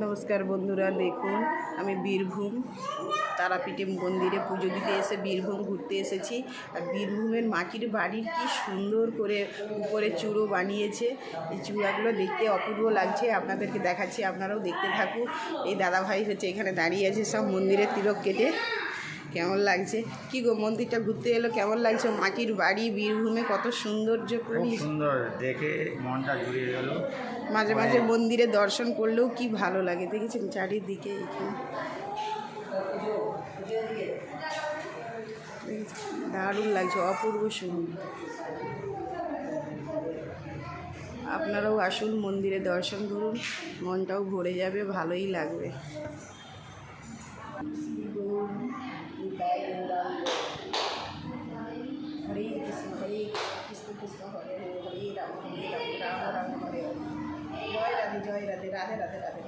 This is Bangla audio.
নমস্কার বন্ধুরা, দেখুন আমি বীরভূম তারাপীঠে মন্দিরে পুজো দিতে এসে বীরভূম ঘুরতে এসেছি। আর বীরভূমের মাটির বাড়ির কি সুন্দর করে উপরে চূড়ো বানিয়েছে। এই চূড়াগুলো দেখতে অপূর্ব লাগছে, আপনাদেরকে দেখাচ্ছি, আপনারাও দেখতে থাকুন। এই দাদাভাই হচ্ছে এখানে দাঁড়িয়ে আছে সব মন্দিরের তিলক কেটে। কেমন লাগছে কি গো, মন্দিরটা ঘুরতে এলো কেমন লাগছে? মাটির বাড়ি বীরভূমে কত সৌন্দর্য, খুব সুন্দর, দেখে মনটা জুড়িয়ে গেল। মাঝে মাঝে মন্দিরে দর্শন করলেও কি ভালো লাগে, দেখেছেন চারিদিকে এখানে দারুণ লাগছে, অপূর্ব সুন্দর। আপনারাও আসুন, মন্দিরে দর্শন করুন, মনটাও ভরে যাবে, ভালোই লাগবে। হরে কৃষ্ণ কৃষ্ণ কৃষ্ণ হরে হরে রাম রাম রাম হরে হরে। জয় রাধে রাধে রাধে রাধে।